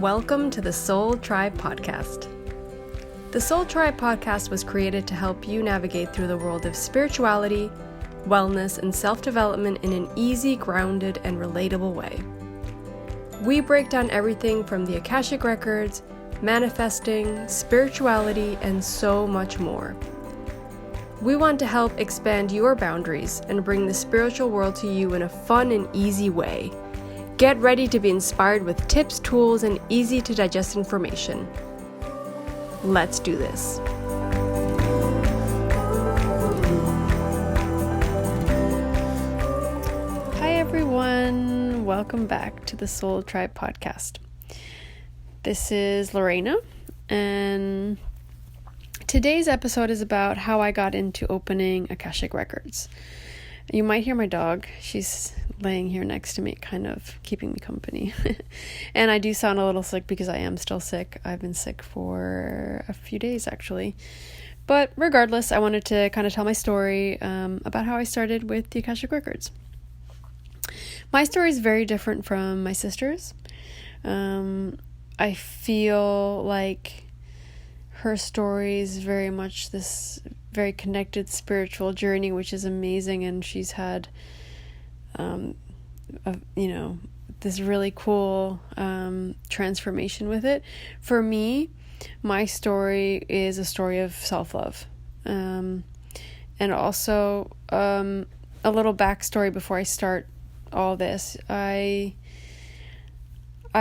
Welcome to the Soul Tribe Podcast. The Soul Tribe Podcast was created to help you navigate through the world of spirituality, wellness, and self-development in an easy, grounded, and relatable way. We break down everything from the Akashic Records, manifesting, spirituality, and so much more. We want to help expand your boundaries and bring the spiritual world to you in a fun and easy way. Get ready to be inspired with tips, tools, and easy to digest information. Let's do this. Hi everyone, welcome back to the Soul Tribe Podcast. This is Lorena, and today's episode is about how I got into opening Akashic Records. You might hear my dog. She's laying here next to me, kind of keeping me company. And I do sound a little sick because I am still sick. I've been sick for a few days, actually. But regardless, I wanted to kind of tell my story about how I started with the Akashic Records. My story is very different from my sister's. I feel like her story is very much this very connected spiritual journey, which is amazing, and she's had this really cool transformation with it. For me, my story is a story of self-love, and also a little backstory before I start all this. I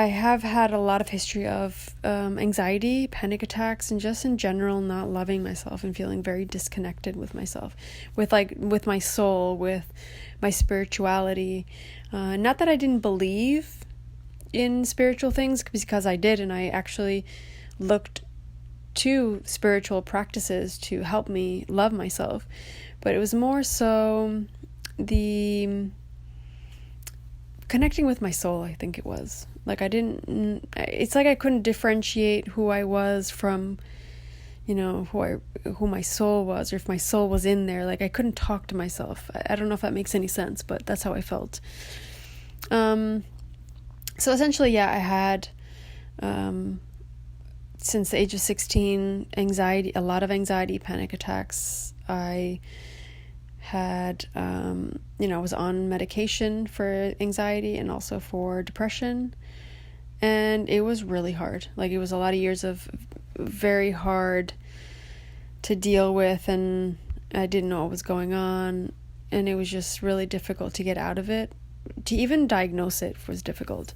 have had a lot of history of anxiety, panic attacks, and just in general not loving myself and feeling very disconnected with myself, with my soul, with my spirituality. Not that I didn't believe in spiritual things, because I did, and I actually looked to spiritual practices to help me love myself. But it was more so the connecting with my soul, I think it was. It's like I couldn't differentiate who I was from, who my soul was, or if my soul was in there. Like, I couldn't talk to myself. I don't know if that makes any sense, but that's how I felt. So essentially, I had, since the age of 16, a lot of anxiety, panic attacks. I had, I was on medication for anxiety and also for depression. And it was really hard. It was a lot of years of very hard to deal with, and I didn't know what was going on. And it was just really difficult to get out of it. To even diagnose it was difficult.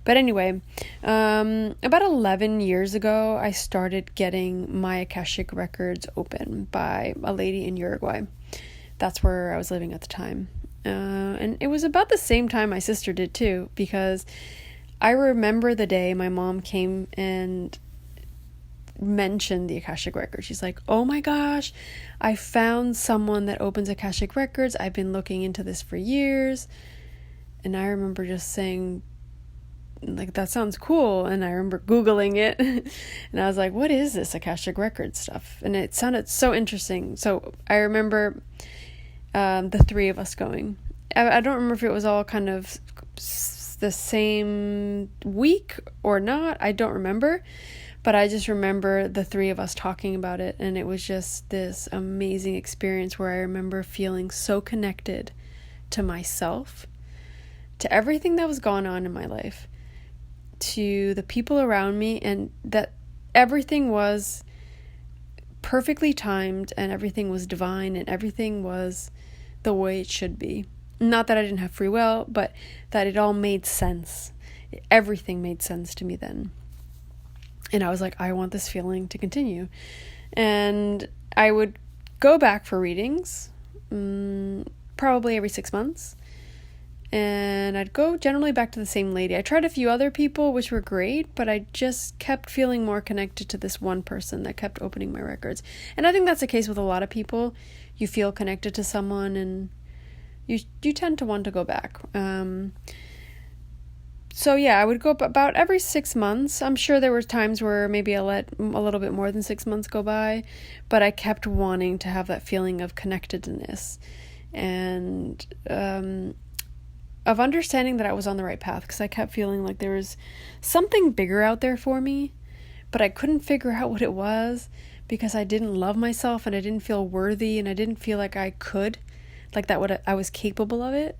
But anyway, about 11 years ago, I started getting my Akashic Records open by a lady in Uruguay. That's where I was living at the time. And it was about the same time my sister did too, because I remember the day my mom came and mentioned the Akashic Records. She's like, "Oh my gosh, I found someone that opens Akashic Records. I've been looking into this for years." And I remember just saying, that sounds cool. And I remember Googling it and I was like, what is this Akashic Records stuff? And it sounded so interesting. So I remember the three of us going. I don't remember if it was all kind of the same week or not. I don't remember. But I just remember the three of us talking about it. And it was just this amazing experience where I remember feeling so connected to myself, to everything that was going on in my life, to the people around me, and that everything was perfectly timed and everything was divine and everything was the way it should be. Not that I didn't have free will, but that it all made sense. Everything made sense to me then. And I was like, I want this feeling to continue. And I would go back for readings, probably every 6 months. And I'd go generally back to the same lady. I tried a few other people, which were great, but I just kept feeling more connected to this one person that kept opening my records. And I think that's the case with a lot of people. You feel connected to someone and you tend to want to go back. So I would go about every 6 months. I'm sure there were times where maybe I let a little bit more than 6 months go by, but I kept wanting to have that feeling of connectedness. And of understanding that I was on the right path, because I kept feeling like there was something bigger out there for me, but I couldn't figure out what it was because I didn't love myself and I didn't feel worthy and I didn't feel like I could, like that what I was capable of it.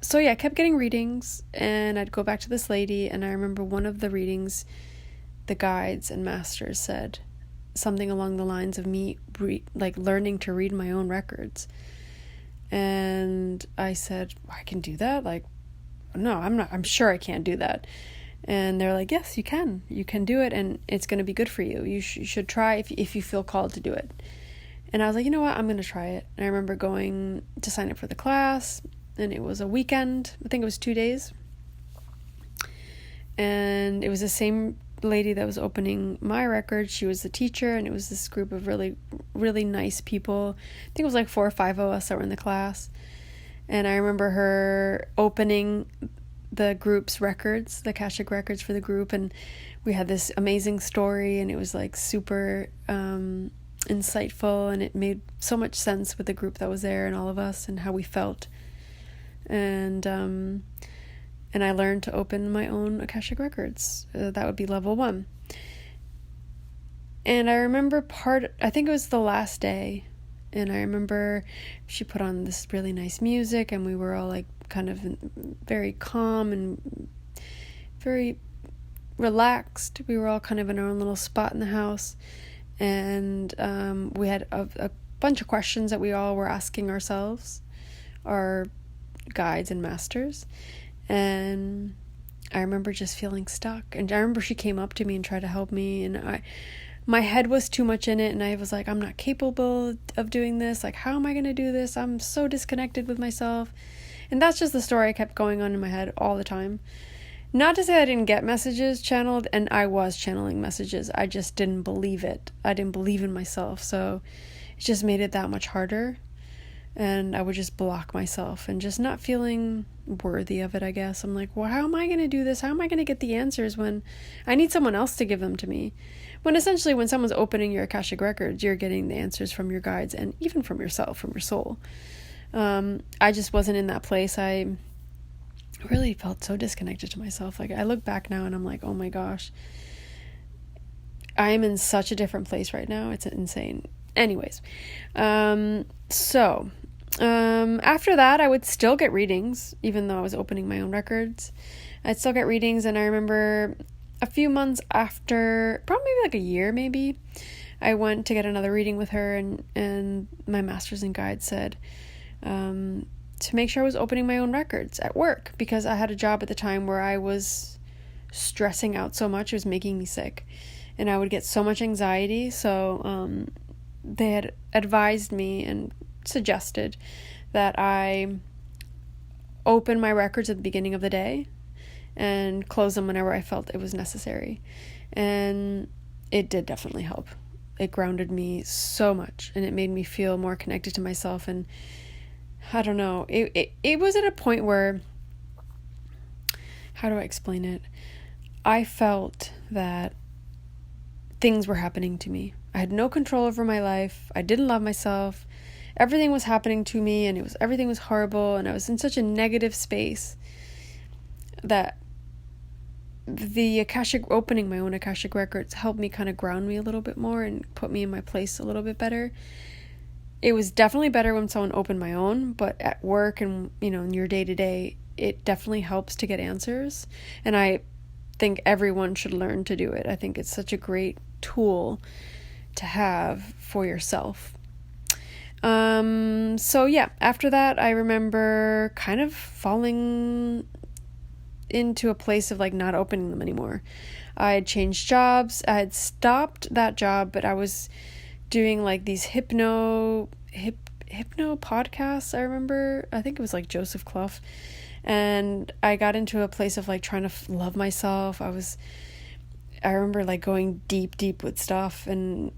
So yeah, I kept getting readings and I'd go back to this lady, and I remember one of the readings, the guides and masters said something along the lines of me like learning to read my own records. And I said, I can do that? Like, no, I'm sure I can't do that. And they're like, yes, you can do it, and it's going to be good for you. You should try if you feel called to do it. And I was like, you know what, I'm going to try it. And I remember going to sign up for the class, and it was a weekend. I think it was 2 days. And it was the same lady that was opening my record. She was the teacher, and it was this group of really, really nice people. I think it was like 4 or 5 of us that were in the class. And I remember her opening the group's records, the Akashic Records for the group, and we had this amazing story, and it was like super insightful, and it made so much sense with the group that was there and all of us and how we felt. And I learned to open my own Akashic Records. That would be level 1. And I remember I think it was the last day, and I remember she put on this really nice music, and we were all like kind of very calm and very relaxed. We were all kind of in our own little spot in the house, and we had a bunch of questions that we all were asking ourselves, our guides and masters. And I remember just feeling stuck, and I remember she came up to me and tried to help me, and my head was too much in it, and I was like, I'm not capable of doing this. Like, how am I going to do this? I'm so disconnected with myself. And that's just the story I kept going on in my head all the time. Not to say I didn't get messages channeled, and I was channeling messages. I just didn't believe it. I didn't believe in myself. So it just made it that much harder. And I would just block myself and just not feeling worthy of it, I guess. I'm like, well, how am I going to do this? How am I going to get the answers when I need someone else to give them to me? When essentially when someone's opening your Akashic Records, you're getting the answers from your guides and even from yourself, from your soul. I just wasn't in that place. I really felt so disconnected to myself. Like, I look back now and I'm like, oh my gosh, I am in such a different place right now. It's insane. Anyways, so after that, I would still get readings, even though I was opening my own records. I'd still get readings, and I remember a few months after, probably like a year maybe, I went to get another reading with her, and my masters and guides said to make sure I was opening my own records at work, because I had a job at the time where I was stressing out so much. It was making me sick, and I would get so much anxiety. So they had advised me and suggested that I open my records at the beginning of the day and close them whenever I felt it was necessary. And it did definitely help. It grounded me so much, and it made me feel more connected to myself. And I don't know, it was at a point where, how do I explain it? I felt that things were happening to me. I had no control over my life. I didn't love myself. Everything was happening to me, and everything was horrible, and I was in such a negative space that the opening my own Akashic Records helped me kind of ground me a little bit more and put me in my place a little bit better. It was definitely better when someone opened my own, but at work and, in your day-to-day, it definitely helps to get answers. And I think everyone should learn to do it. I think it's such a great tool to have for yourself. So yeah, after that, I remember kind of falling into a place of like not opening them anymore. I had changed jobs. I had stopped that job, but I was doing like these hypno podcasts. I remember, I think it was like Joseph Clough, and I got into a place of like trying to love myself. I remember like going deep with stuff, and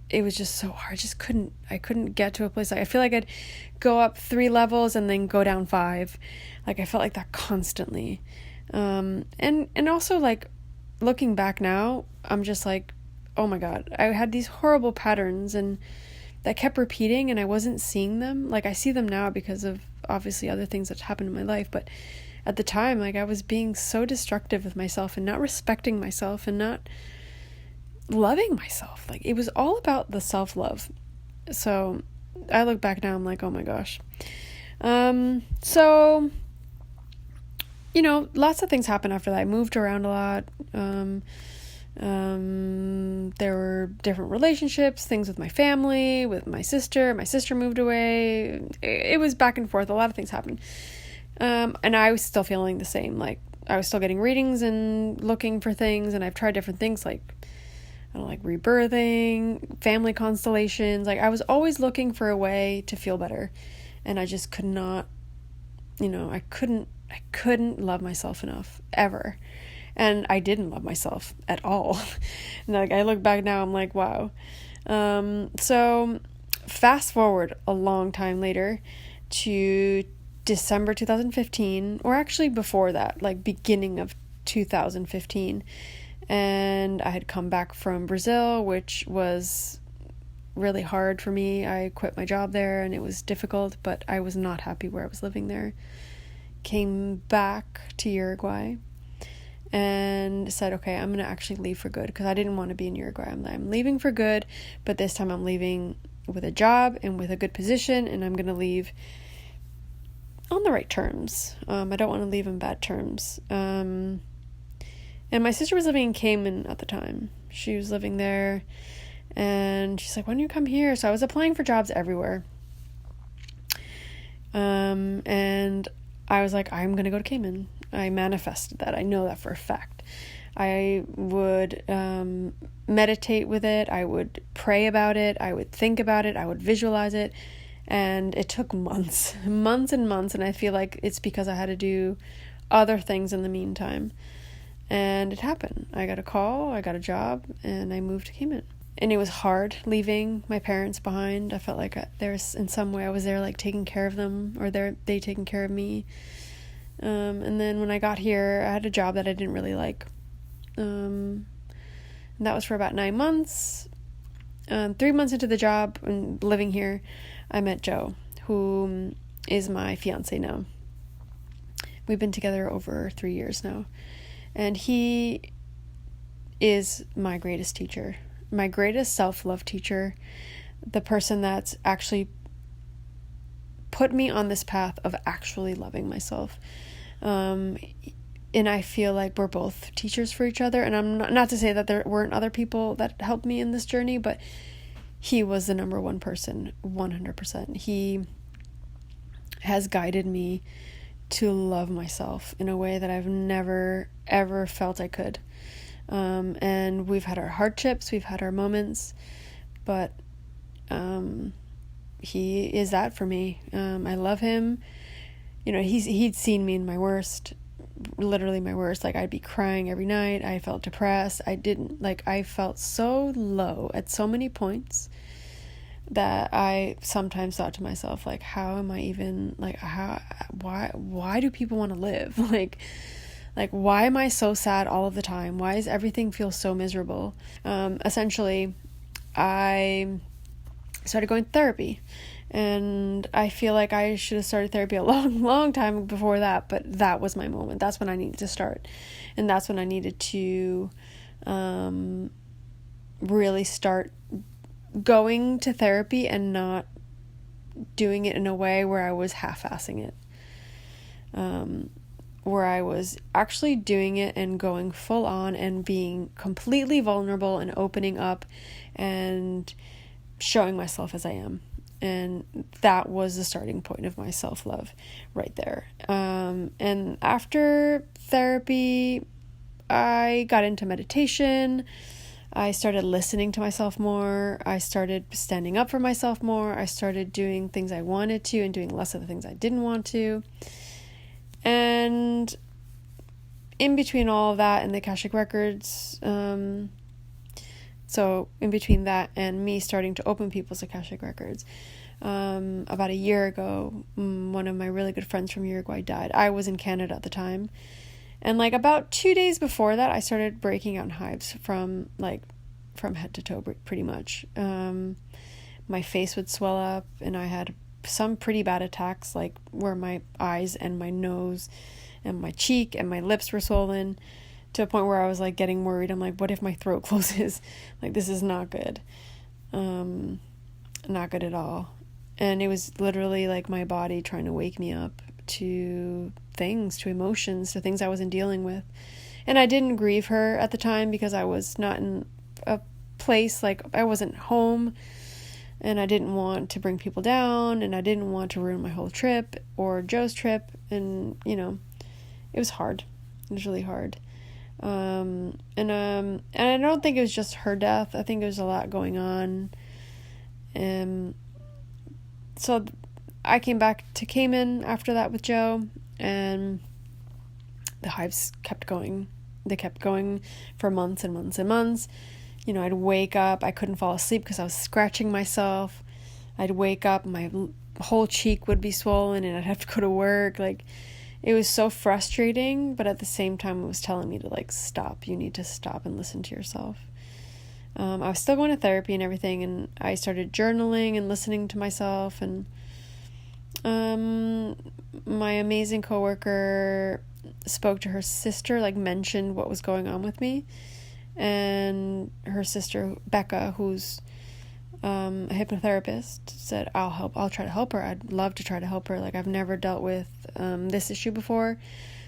it was just so hard. I couldn't get to a place. Like, I feel like I'd go up 3 levels and then go down 5. Like, I felt like that constantly. And also, like, looking back now, I'm just like, oh my God, I had these horrible patterns, and that kept repeating, and I wasn't seeing them. Like, I see them now because of obviously other things that happened in my life, but at the time, like, I was being so destructive with myself and not respecting myself and not loving myself. Like, it was all about the self-love. So I look back now, I'm like, oh my gosh. So, you know, lots of things happened after that. I moved around a lot. There were different relationships, things with my family, with my sister. My sister moved away. It was back and forth. A lot of things happened. And I was still feeling the same. Like, I was still getting readings and looking for things, and I've tried different things, like, I don't like rebirthing, family constellations. Like, I was always looking for a way to feel better, and I just could not, you know, I couldn't love myself enough, ever. And I didn't love myself at all. And like, I look back now, I'm like, wow. So fast forward a long time later to December 2015, or actually before that, like beginning of 2015. And I had come back from Brazil, which was really hard for me. I quit my job there and it was difficult, but I was not happy where I was living there. Came back to Uruguay and said, okay, I'm going to actually leave for good, because I didn't want to be in Uruguay. I'm leaving for good, but this time I'm leaving with a job and with a good position, and I'm going to leave on the right terms. I don't want to leave on bad terms. And my sister was living in Cayman at the time. She was living there, and she's like, when do you come here? So I was applying for jobs everywhere. And I was like, I'm going to go to Cayman. I manifested that. I know that for a fact. I would meditate with it. I would pray about it. I would think about it. I would visualize it. And it took months and months. And I feel like it's because I had to do other things in the meantime. And it happened. I got a call, I got a job, and I moved to Cayman. And it was hard leaving my parents behind. I felt like there's, in some way, I was there, like, taking care of them, or they taking care of me. And then when I got here, I had a job that I didn't really like. And that was for about 9 months. 3 months into the job and living here, I met Joe, who is my fiance now. We've been together over 3 years now. And he is my greatest teacher, my greatest self-love teacher, the person that's actually put me on this path of actually loving myself. And I feel like we're both teachers for each other. And I'm not to say that there weren't other people that helped me in this journey, but he was the number one person, 100%. He has guided me to love myself in a way that I've never, ever felt I could. And we've had our hardships, we've had our moments, but he is that for me. I love him. You know, he'd seen me in my worst, literally my worst. Like, I'd be crying every night. I felt depressed. I felt so low at so many points that I sometimes thought to myself, like, how am I even, like, why do people want to live? Like, why am I so sad all of the time? Why does everything feel so miserable? Essentially, I started going to therapy, and I feel like I should have started therapy a long time before that, but that was my moment. That's when I needed to start, and that's when I needed to really start going to therapy and not doing it in a way where I was half-assing it. Where I was actually doing it and going full on and being completely vulnerable and opening up and showing myself as I am. And that was the starting point of my self-love right there. And after therapy, I got into meditation. I started listening to myself more. I started standing up for myself more. I started doing things I wanted to and doing less of the things I didn't want to. And in between all of that and the Akashic Records, so in between that and me starting to open people's Akashic Records, about a year ago, one of my really good friends from Uruguay died. I was in Canada at the time. And like about 2 days before that, I started breaking out in hives from head to toe, pretty much. my face would swell up, and I had some pretty bad attacks, like where my eyes and my nose and my cheek and my lips were swollen, to a point where I was like getting worried. I'm like, what if my throat closes? Like, this is not good. Not good at all. And it was literally like my body trying to wake me up to things, to emotions, to things I wasn't dealing with. And I didn't grieve her at the time because I was not in a place, like I wasn't home, and I didn't want to bring people down, and I didn't want to ruin my whole trip or Joe's trip. And, you know, it was hard. It was really hard. And I don't think it was just her death. I think there was a lot going on. So I came back to Cayman after that with Joe, and the hives kept going. They kept going for months and months and months. You know, I'd wake up, I couldn't fall asleep because I was scratching myself. I'd wake up, my whole cheek would be swollen, and I'd have to go to work. Like, it was so frustrating, but at the same time, it was telling me to, like, stop. You need to stop and listen to yourself. I was still going to therapy and everything, and I started journaling and listening to myself, and my amazing coworker spoke to her sister, like mentioned what was going on with me, and her sister Becca, who's a hypnotherapist, said, I'll try to help her. I'd love to try to help her. Like, I've never dealt with this issue before.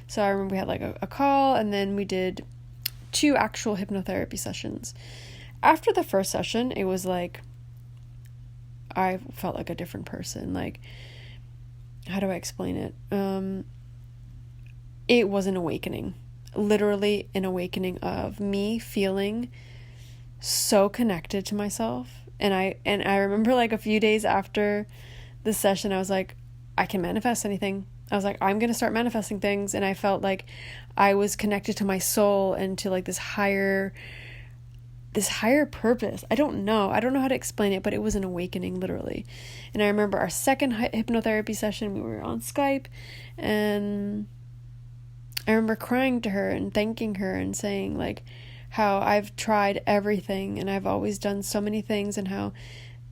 So I remember we had like a call, and then we did 2 actual hypnotherapy sessions. After the first session, it was like I felt like a different person. Like, how do I explain it? It was an awakening, literally an awakening of me feeling so connected to myself. And I remember, like, a few days after the session, I was like, I can manifest anything. I was like, I'm going to start manifesting things. And I felt like I was connected to my soul and to, like, this higher purpose. I don't know how to explain it, but it was an awakening, literally. And I remember our second hypnotherapy session, we were on Skype, and I remember crying to her and thanking her and saying, like, how I've tried everything and I've always done so many things, and how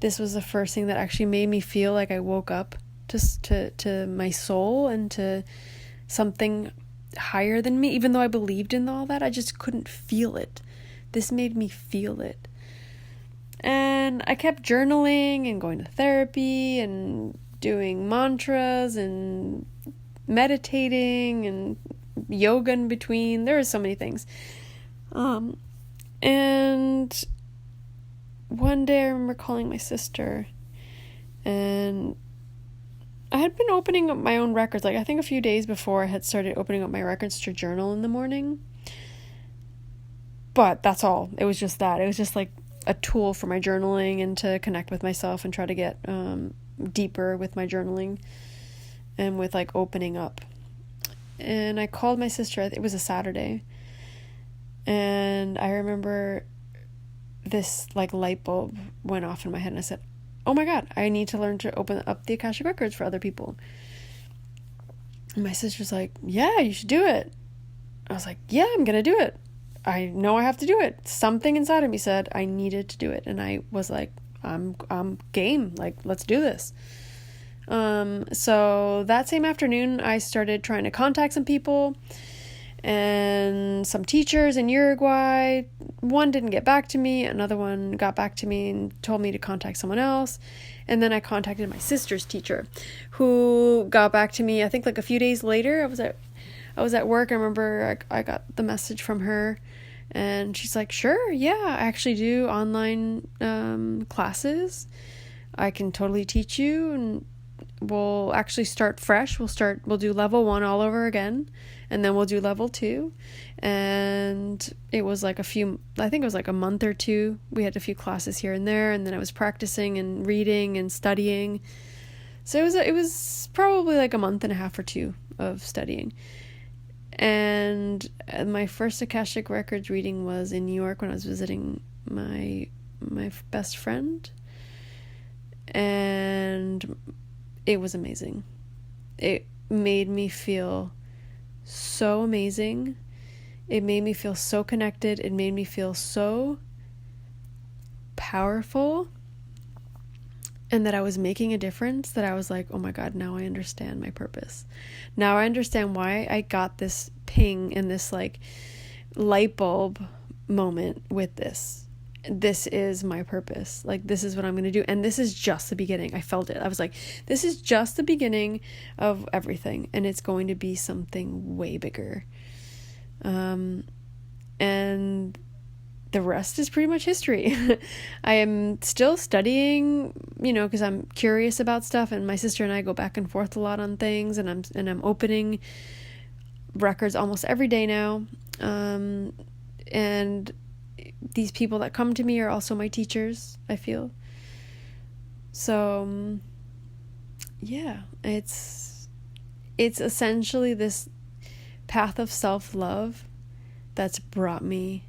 this was the first thing that actually made me feel like I woke up to my soul and to something higher than me. Even though I believed in all that, I just couldn't feel it. This made me feel it. And I kept journaling and going to therapy and doing mantras and meditating and yoga in between. There were so many things. And one day I remember calling my sister, and I had been opening up my own records. Like, I think a few days before I had started opening up my records to journal in the morning. But that's all. It was just that. It was just like a tool for my journaling and to connect with myself and try to get deeper with my journaling and with, like, opening up. And I called my sister. It was a Saturday. And I remember this, like, light bulb went off in my head, and I said, oh my God, I need to learn to open up the Akashic Records for other people. And my sister's like, yeah, you should do it. I was like, yeah, I'm going to do it. I know I have to do it. Something inside of me said I needed to do it. And I was like, I'm game. Like, let's do this. So that same afternoon, I started trying to contact some people and some teachers in Uruguay. One didn't get back to me. Another one got back to me and told me to contact someone else. And then I contacted my sister's teacher, who got back to me, I think, like a few days later. I was at work. I remember I got the message from her, and she's like, sure, yeah, I actually do online classes. I can totally teach you, and we'll actually start fresh. We'll do level 1 all over again, and then we'll do level 2. And it was like I think it was like a month or 2. We had a few classes here and there, and then I was practicing and reading and studying. So it was probably like a month and a half or 2 of studying. And my first Akashic Records reading was in New York when I was visiting my best friend. And it was amazing. It made me feel so amazing. It made me feel so connected. It made me feel so powerful. and that I was making a difference, that I was like, oh my God, now I understand my purpose. Now I understand why I got this ping and this like light bulb moment with this. This is my purpose. Like, this is what I'm going to do. And this is just the beginning. I felt it. I was like, this is just the beginning of everything. And it's going to be something way bigger. And the rest is pretty much history. I am still studying, because I'm curious about stuff, and my sister and I go back and forth a lot on things, and I'm opening records almost every day now. And these people that come to me are also my teachers, I feel. So, yeah, it's essentially this path of self-love that's brought me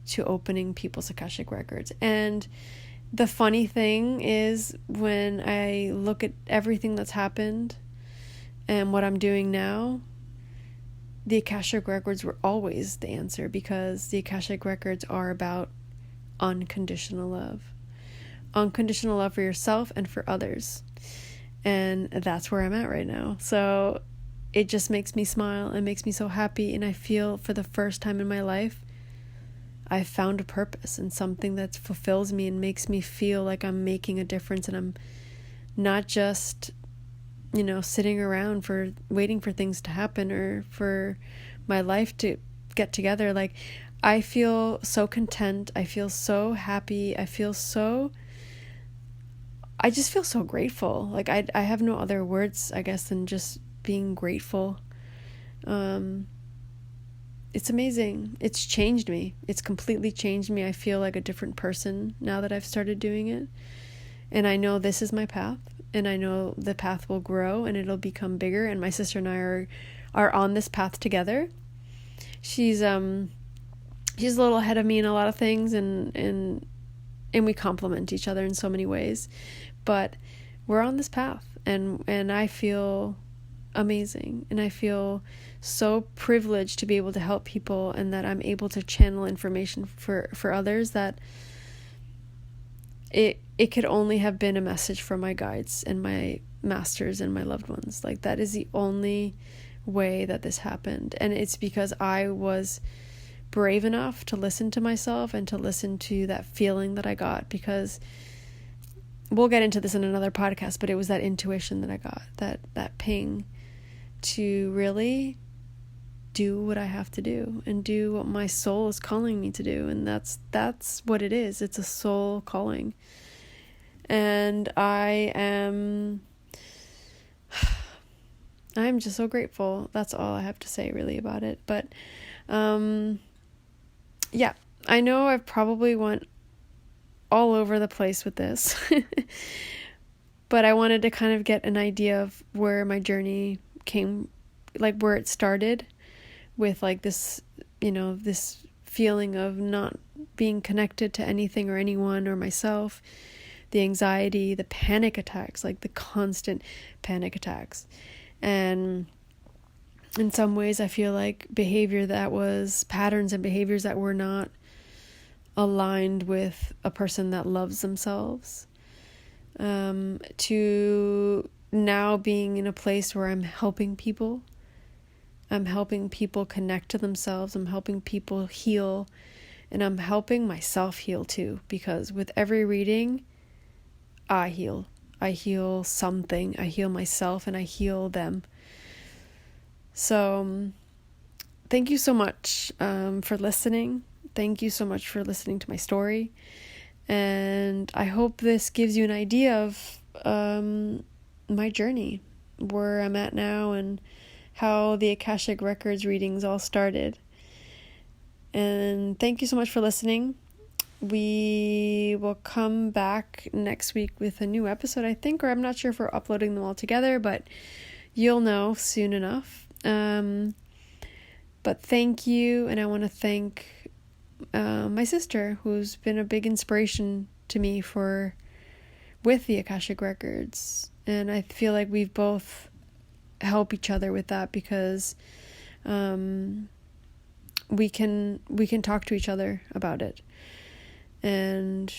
to opening people's Akashic Records. And the funny thing is, when I look at everything that's happened and what I'm doing now, the Akashic Records were always the answer, because the Akashic Records are about unconditional love. Unconditional love for yourself and for others. And that's where I'm at right now. So it just makes me smile. It makes me so happy. And I feel, for the first time in my life, I've found a purpose and something that fulfills me and makes me feel like I'm making a difference, and I'm not just, sitting around waiting for things to happen or for my life to get together. Like, I feel so content. I feel so happy. I just feel so grateful. Like, I have no other words, I guess, than just being grateful. It's amazing. It's changed me. It's completely changed me. I feel like a different person now that I've started doing it. And I know this is my path, and I know the path will grow and it'll become bigger. And my sister and I are on this path together. She's a little ahead of me in a lot of things, and we complement each other in so many ways. But we're on this path, and I feel amazing, and I feel so privileged to be able to help people, and that I'm able to channel information for others, that it could only have been a message from my guides and my masters and my loved ones. Like, that is the only way that this happened. And it's because I was brave enough to listen to myself and to listen to that feeling that I got, because we'll get into this in another podcast, but it was that intuition that I got, that ping to really do what I have to do and do what my soul is calling me to do. And that's what it is. It's a soul calling. And I'm just so grateful. That's all I have to say really about it. But yeah, I know I've probably went all over the place with this, but I wanted to kind of get an idea of where my journey came, like where it started with like this, this feeling of not being connected to anything or anyone or myself, the anxiety, the panic attacks, like the constant panic attacks. And in some ways I feel like behavior that was patterns and behaviors that were not aligned with a person that loves themselves, to now being in a place where I'm helping people connect to themselves. I'm helping people heal, and I'm helping myself heal too, because with every reading, I heal something. I heal myself and I heal them. So thank you so much for listening. Thank you so much for listening to my story. And I hope this gives you an idea of my journey, where I'm at now, and how the Akashic Records readings all started. And thank you so much for listening. We will come back next week with a new episode, I think, or I'm not sure if we're uploading them all together, but you'll know soon enough. But thank you, and I want to thank my sister, who's been a big inspiration to me with the Akashic Records. And I feel like we've both help each other with that, because we can talk to each other about it. And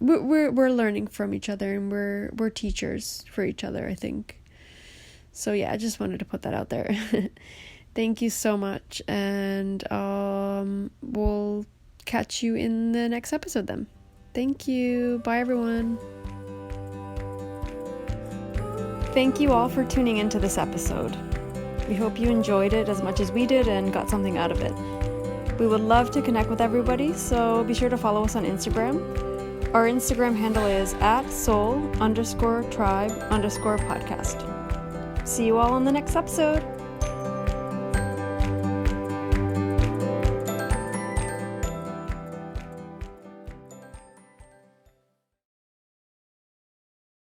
we're learning from each other, and we're teachers for each other, I think. So yeah, I just wanted to put that out there. Thank you so much, and we'll catch you in the next episode then. Thank you. Bye, everyone. Thank you all for tuning into this episode. We hope you enjoyed it as much as we did and got something out of it. We would love to connect with everybody, so be sure to follow us on Instagram. Our Instagram handle is @soul_tribe_podcast. See you all on the next episode.